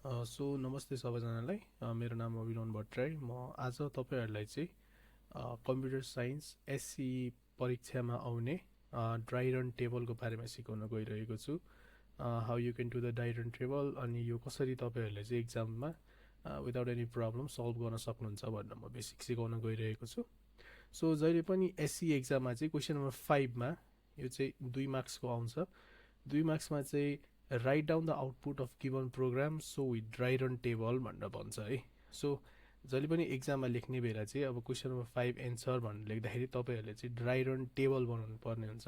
So नमस्ते सबैजनालाई। मेरो नाम अभिनव भट्टराई। म आज तपाईँहरूलाई चाहिँ कम्प्युटर साइन्स एससी परीक्षामा आउने ड्राई रन टेबलको बारेमा सिकाउन गइरहेको छु। How you can do the dry run table, अनि यो कसरी तपाईँहरूले चाहिँ इक्जाममा विदाउट एनी प्रब्लम सल्भ गर्न सक्नुहुन्छ भनेर म बेसिक सिकाउन गइरहेको छु। सो जहिले पनि एससी एक्जाममा चाहिँ क्वेसन नम्बर 5मा यो चाहिँ 2 मार्क्सको आउँछ। 2 मार्क्समा चाहिँ write down the output of given program so with dry run table भनेर भन्छ है। सो जहिले पनि एक्जाममा लेख्ने बेला चाहिँ अब क्वेसन नम्बर 5 एन्सर भनेर लेख्दाखेरि तपाईँहरूले चाहिँ ड्राई रन टेबल बनाउनु पर्ने हुन्छ।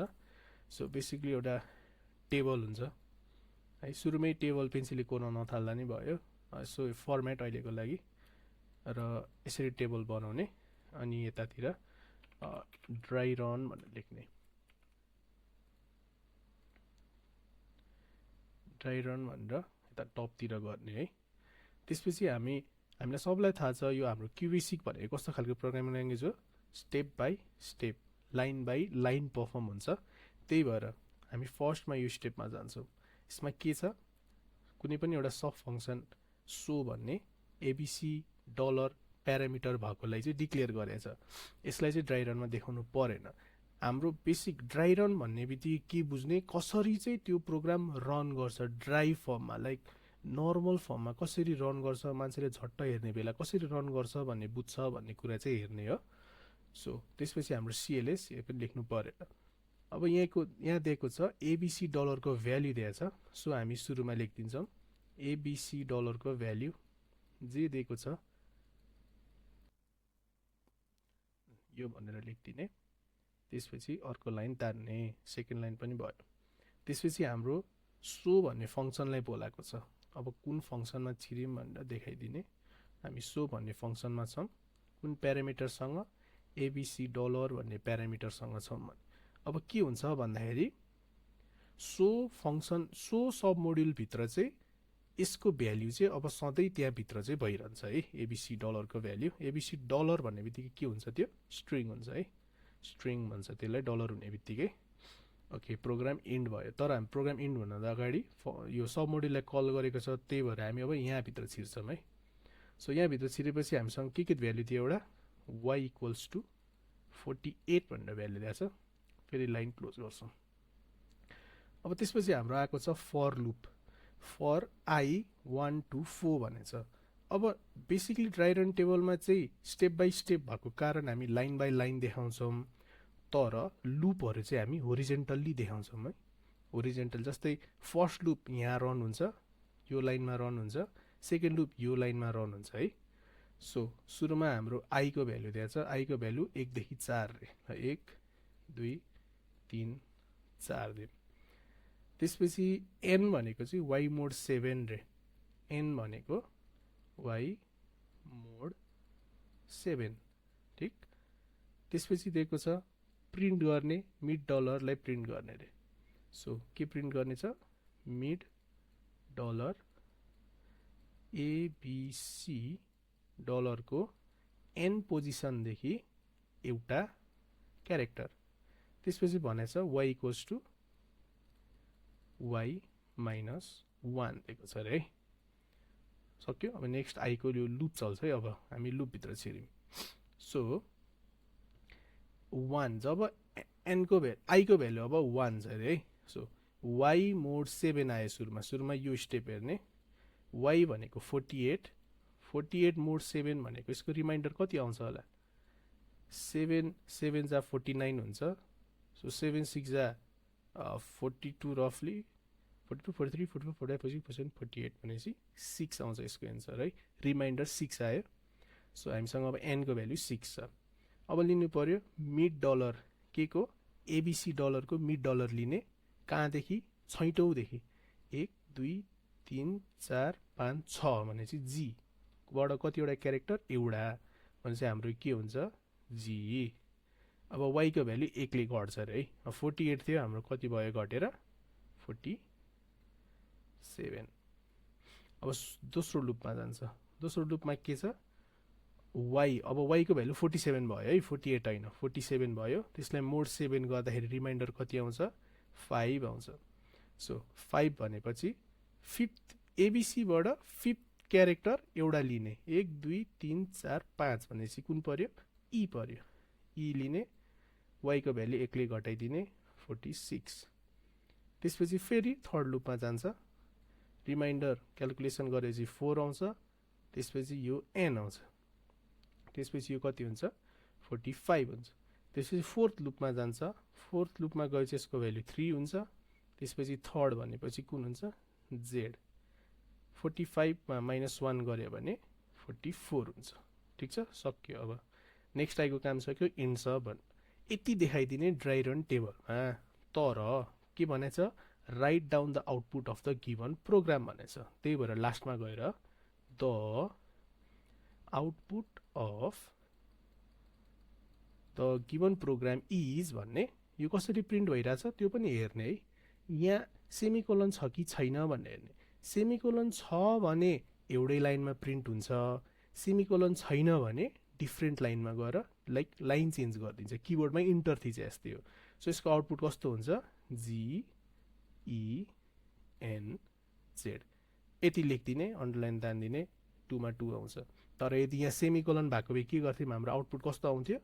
सो बेसिकली एउटा टेबल हुन्छ है, सुरुमै टेबल पेन्सिलले कोर्न नथाल्दा नै भयो। सो फर्मेट अहिलेको लागि र यसरी टेबल बनाउने, अनि यतातिर ड्राई रन भनेर लेख्ने, ड्राई रन भनेर यता टपतिर गर्ने है। त्यसपछि हामीलाई सबलाई थाहा छ यो हाम्रो क्युबिसिक भनेको कस्तो खालको प्रोग्रामिङ ल्याङ्ग्वेज हो, step by step, line by line perform हुन्छ। त्यही भएर हामी फर्स्टमा यो स्टेपमा जान्छौँ। यसमा के छ, कुनै पनि एउटा सब फङ्सन सो भन्ने एबिसी डलर प्यारामिटर भएकोलाई चाहिँ डिक्लेयर गरेछ। यसलाई चाहिँ ड्राई रनमा देखाउनु परेन। हाम्रो बेसिक ड्राई रन भन्ने बित्तिकै के बुझ्ने, कसरी चाहिँ त्यो प्रोग्राम रन गर्छ ड्राई फर्ममा, लाइक नर्मल फर्ममा कसरी रन गर्छ, मान्छेले झट्ट हेर्ने बेला कसरी रन गर्छ भन्ने बुझ्छ भन्ने कुरा चाहिँ हेर्ने हो। सो त्यसपछि हाम्रो सिएलएस यो पनि लेख्नु परेन। अब यहाँ दिएको छ एबिसी डलरको भ्याल्यु दिएको छ। सो हामी सुरुमा लेखिदिन्छौँ एबिसी डलरको भ्याल्यु जे दिएको छ यो भनेर लेखिदिने। त्यसपछि अर्को लाइन तान्ने, सेकेन्ड लाइन पनि भयो। त्यसपछि हाम्रो सो भन्ने फङ्सनलाई बोलाएको छ। अब कुन फङ्सनमा छिर्यौँ भनेर देखाइदिने। हामी सो भन्ने फङ्सनमा छौँ, कुन प्यारामिटरसँग, एबिसी डलर भन्ने प्यारामिटरसँग छौँ भने अब के हुन्छ भन्दाखेरि सो फङ्सन, सो सब मोड्युलभित्र चाहिँ यसको भ्याल्यु चाहिँ अब सधैँ त्यहाँभित्र चाहिँ भइरहन्छ है, एबिसी डलरको भ्याल्यु। एबिसी डलर भन्ने बित्तिकै के हुन्छ, त्यो स्ट्रिङ हुन्छ है, स्ट्रिङ भन्छ त्यसलाई डलर हुने बित्तिकै। ओके, प्रोग्राम इन्ड भयो। तर हामी प्रोग्राम इन्ड भन्दा अगाडि यो सब मोड्युललाई कल गरेको छ, त्यही भएर हामी अब यहाँभित्र छिर्छौँ है। सो यहाँभित्र छिरेपछि हामीसँग के भ्याल्यु थियो, एउटा वाइ इक्वल्स टु 48 भनेर भ्याल्यु दिएको छ। फेरि लाइन क्लोज गर्छौँ। अब त्यसपछि हाम्रो आएको छ for loop, for I 1 to 4 भनेछ। अब बेसिकली ड्राई रन टेबलमा चाहिँ स्टेप बाई स्टेप भएको कारण हामी लाइन बाई लाइन देखाउँछौँ, तर लुपहरू चाहिँ हामी होरिजेन्टल्ली देखाउँछौँ है। होरिजेन्टल जस्तै फर्स्ट लुप यहाँ रन हुन्छ, यो लाइनमा रन हुन्छ, सेकेन्ड लुप यो लाइनमा रन हुन्छ है। सो सुरुमा हाम्रो आईको भ्याल्यु दिएको छ, आईको भ्याल्यु 1 देखि 4 रे, 1 2 3 4 दिउँ। त्यसपछि एन भनेको चाहिँ वाइ मोड 7 रे, एन भनेको वाइ मोड 7, ठिक। त्यसपछि दिएको छ प्रिन्ट गर्ने मिड डलरलाई प्रिन्ट गर्ने रे। सो के प्रिन्ट गर्ने छ, मिड डलर एबिसी डलरको एन पोजिसनदेखि एउटा क्यारेक्टर। त्यसपछि भनेछ Y equals to Y minus 1 दिएको छ अरे है। सक्यो। अब नेक्स्ट आईको यो लुप चल्छ है। अब हामी लुपभित्र छिर्यौँ। सो 1 जब एनको आईको भ्याल्यु अब 1 छ अरे है। सो वाइ मोड 7 आयो सुरुमा यो स्टेप हेर्ने। वाइ भनेको 48, 48 मोड 7 भनेको यसको रिमाइन्डर कति आउँछ होला, 7 7 जा 49 हुन्छ। सो 7 6 जा 42 रफली, 42 43 44 45 46 48 भनेपछि 6 आउँछ यसको एन्सर है। रिमाइन्डर 6 आयो। सो हामीसँग अब एनको भ्याल्यु 6 छ। अब लिनु पर्यो मिड डलर, के को, एबिसी डलरको मिड डलर लिने। कहाँदेखि, छैटौँदेखि 1 2 3 4 5 6 भनेपछि जी बाट कतिवटा क्यारेक्टर, एउटा भनेपछि हाम्रो के हुन्छ, जी। अब वाइको भ्याल्यु 1 ले घट्छ अरे है। 48 थियो हाम्रो, कति भयो घटेर 47। अब दोस्रो लुपमा जान्छ। दोस्रो लुपमा के छ, वाइ, अब वाइको भ्याल्यु 47 भयो है, 48 होइन 47 भयो। त्यसलाई मोड 7 गर्दाखेरि रिमाइन्डर कति आउँछ, 5 आउँछ। सो 5 भनेपछि फिफ्थ एबिसीबाट 5th क्यारेक्टर एउटा लिने 1 2 3 4 5 भनेपछि कुन पर्यो ई पर्यो ई लिने y को भ्यालु एकले घटाइदिने 46 त्यसपछि फेरि थर्ड लुपमा जान्छ रिमाइन्डर क्याल्कुलेसन गरेपछि 4 आउँछ त्यसपछि यो n आउँछ त्यसपछि यो कति हुन्छ 45 हुन्छ त्यसपछि फोर्थ लुपमा जान्छ फोर्थ लुपमा गएपछि यसको भ्यालु 3 हुन्छ त्यसपछि थर्ड भनेपछि कुन हुन्छ z 45 मा -1 गर्यो भने 44 हुन्छ ठीक छ सक्यो अब नेक्स्ट आइको काम सक्यो इन्ड सब यति देखाइदिने ड्राई रन टेबलमा तर के भनेछ write down the output of the given program भनेछ त्यही भएर लास्टमा गएर the output of the given program is भन्ने यो कसरी प्रिन्ट भइरहेछ त्यो पनि हेर्ने है यहाँ सेमिकोलन छ कि छैन भन्ने हेर्ने सेमिकोलन छ भने एउटै लाइनमा प्रिन्ट हुन्छ सेमिकोलन छैन भने डिफ्रेन्ट लाइनमा गएर लाइक लाइन चेन्ज गरिदिन्छ किबोर्डमा इन्टर थिचे जस्तै हो सो यसको आउटपुट कस्तो हुन्छ GENZ यति लेखिदिने अन्डरलाइन तान्दिने 2 मा 2 आउँछ तर यदि यहाँ सेमिकोलन भएको भए के गर्थ्यौँ हाम्रो आउटपुट कस्तो आउँथ्यो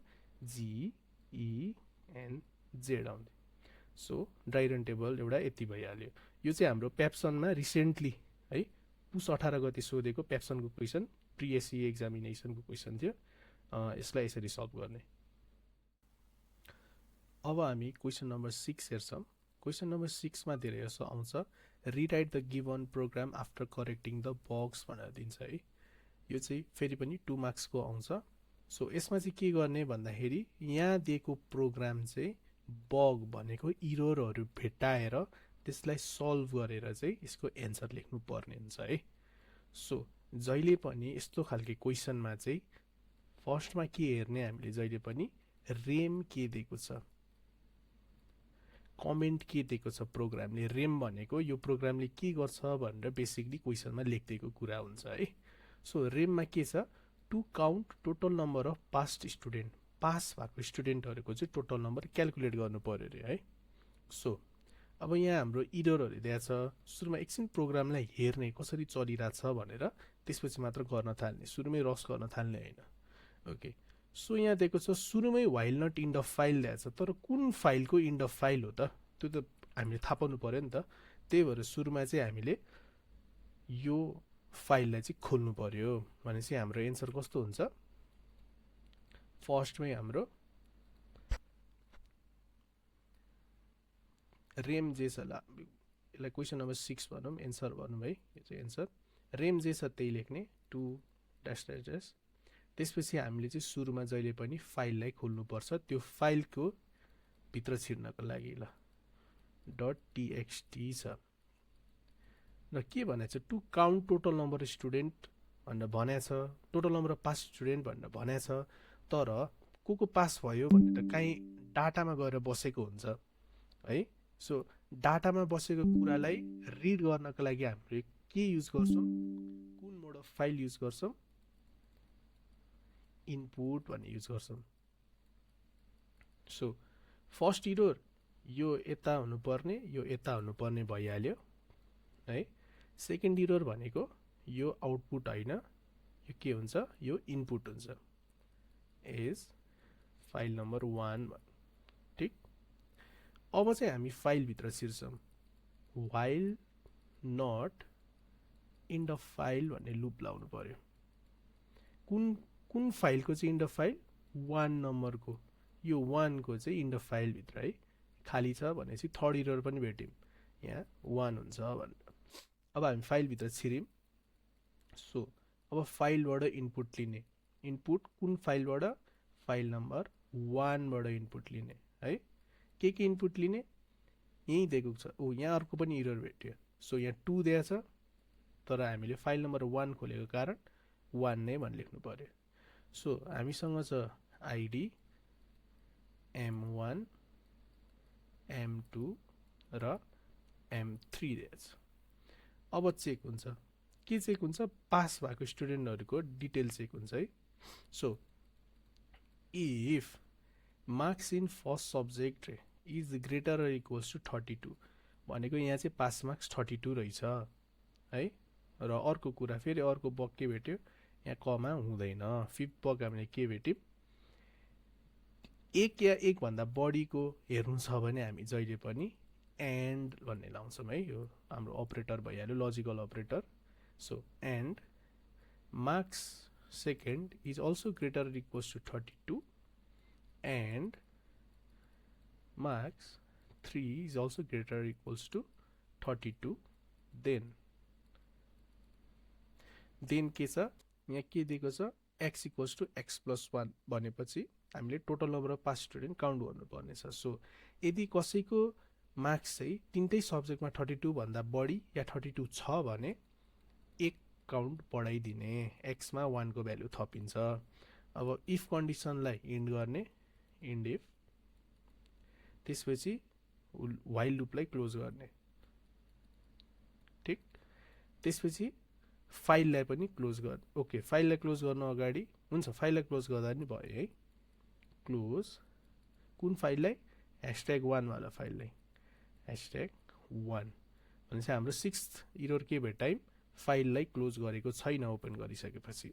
GENZ आउँथ्यो सो ड्राई रन टेबल एउटा यति भइहाल्यो यो चाहिँ हाम्रो पेप्सनमा रिसेन्टली है पुस 18 गते सोधेको पेप्सनको क्वेसन प्री एसई एक्जामिनेसनको क्वेसन थियो यसलाई यसरी सल्भ गर्ने अब हामी क्वेसन नम्बर 6 हेर्छौँ क्वेसन नम्बर 6 मा धेरै जसो आउँछ rewrite the given program after correcting the bugs भनेर दिन्छ है यो चाहिँ फेरि पनि 2 मार्क्सको आउँछ सो यसमा चाहिँ के गर्ने भन्दाखेरि यहाँ दिएको प्रोग्राम चाहिँ बग भनेको इररहरू भेटाएर त्यसलाई सल्भ गरेर चाहिँ यसको एन्सर लेख्नु पर्ने हुन्छ है सो जहिले पनि यस्तो खालके क्वेसनमा चाहिँ फर्स्टमा के हेर्ने हामीले जहिले पनि रेम के दिएको छ कमेन्ट के दिएको छ प्रोग्रामले रेम भनेको यो प्रोग्रामले के गर्छ भनेर बेसिकली क्वेसनमा लेखिदिएको कुरा हुन्छ है सो रेममा के छ to count total number of passed student pass भएको स्टुडेन्टहरूको चाहिँ टोटल नम्बर क्याल्कुलेट गर्नु पर्यो अरे है सो अब यहाँ हाम्रो इररहरू दिएको छ सुरुमा एकछिन प्रोग्रामलाई हेर्ने कसरी चलिरहेछ भनेर त्यसपछि मात्र गर्न थाल्ने सुरुमै रस गर्न थाल्ने होइन ओके सो यहाँ दिएको छ सुरुमै while not end of file दिएको छ तर कुन फाइलको इन्ड अफ फाइल हो त त्यो त हामीले थाहा पाउनु पर्यो नि त त्यही भएर सुरुमा चाहिँ हामीले यो फाइललाई चाहिँ खोल्नु पर्यो भनेपछि हाम्रो एन्सर कस्तो हुन्छ फर्स्टमै हाम्रो रेम जे छ ल यसलाई क्वेसन नम्बर 6 भनौँ एन्सर भनौँ है यो चाहिँ एन्सर रेम जे छ त्यही लेख्ने 2 ड्यास ड्यास ड्यास त्यसपछि हामीले चाहिँ सुरुमा जहिले पनि फाइललाई खोल्नुपर्छ त्यो फाइलको भित्र छिर्नको लागि ल .txt छ र के भनेछ to count total number of student भनेर भनेछ total number of pass student भनेर भनेछ तर को पास भयो भने त काहीँ डाटामा गएर बसेको हुन्छ है सो डाटामा बसेको कुरालाई रिड गर्नको लागि हामीले के युज गर्छौँ कुन मोड अफ फाइल युज गर्छौँ इनपुट भन्ने युज गर्छौँ सो फर्स्ट इरर यो यता हुनुपर्ने यो यता हुनुपर्ने भइहाल्यो है सेकेन्ड इरर भनेको यो आउटपुट होइन यो के हुन्छ यो इनपुट हुन्छ एज फाइल नम्बर 1 ठीक अब चाहिँ हामी फाइल भित्र छिर्छौँ while not end of file भन्ने लुप लाउनु पर्यो कुन फाइलको चाहिँ इन्ड अफ फाइल 1 नम्बरको यो 1 को चाहिँ इन्ड अफ फाइल भित्र है खाली छ भनेपछि थर्ड इरर पनि भेट्यौँ यहाँ 1 हुन्छ भनेर अब हामी फाइल भित्र छिर्यौँ सो अब फाइलबाट इनपुट लिने इनपुट कुन फाइलबाट फाइल नम्बर 1 बाट इनपुट लिने है के इनपुट लिने यही दिएको छ ओ यहाँ अर्को पनि इरर भेट्यो सो यहाँ 2 दिएको छ तर हामीले फाइल नम्बर 1 खोलेको कारण 1 नै भनि लेख्नु पर्यो सो हामीसँग छ आइडी M1 M2 र M3 दिएको छ अब चेक हुन्छ के चेक हुन्छ पास भएको स्टुडेन्टहरूको डिटेल चेक हुन्छ है so if marks in first subject is greater equals to 32 भनेको यहाँ चाहिँ पास मार्क्स 32 रहेछ है र अर्को कुरा फेरि अर्को बग के भेट्यो, यहाँ कमा हुँदैन। फिफ्थ बग हामीले के भेट्यौँ, एक या एकभन्दा बढीको हेर्नु छ भने हामी जहिले पनि एन्ड भन्ने लाउँछौँ है। यो हाम्रो अपरेटर भइहाल्यो, logical operator. So and marks second is also greater or equals to 32 and marks 3 is also greater or equals to 32। Then के छ, यहाँ के दिएको छ, x equals to x plus 1 भनेपछि हामीले total number of pass student count गर्नुपर्नेछ। So यदि कसैको मार्क्स चाहिँ तिनटै सब्जेक्टमा 32 भन्दा बढी या 32 छ भने एक काउन्ट बढाइदिने, एक्समा 1 को भ्यालु थपिन्छ। अब इफ कन्डिसनलाई इन्ड गर्ने, इन्ड इफ, त्यसपछि वाइल लुपलाई क्लोज गर्ने, ठिक। त्यसपछि फाइललाई पनि क्लोज गर्ने। ओके, फाइललाई क्लोज गर्नु अगाडि हुन्छ, फाइललाई क्लोज गर्दा पनि भयो है। क्लोज कुन फाइललाई, #1 वाला फाइललाई, #1 भनेपछि हाम्रो 6th इरर के भेटायौँ, फाइललाई क्लोज गरेको छैन ओपन गरिसकेपछि।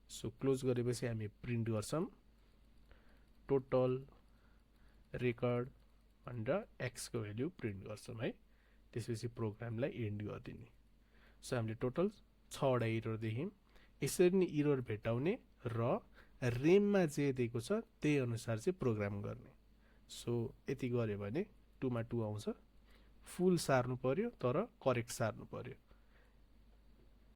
सो क्लोज गरेपछि हामी प्रिन्ट गर्छौँ टोटल रेकर्ड भनेर x को भ्याल्यु प्रिन्ट गर्छौँ है। त्यसपछि प्रोग्रामलाई एन्ड गरिदिने। सो हामीले टोटल 6वटा इरर देख्यौँ। यसरी नै इरर भेटाउने र रेममा जे दिएको छ त्यही अनुसार चाहिँ प्रोग्राम गर्ने। सो यति गऱ्यो भने 2 मा 2 आउँछ। फुल सार्नु पर्यो तर करेक्ट सार्नु पर्यो।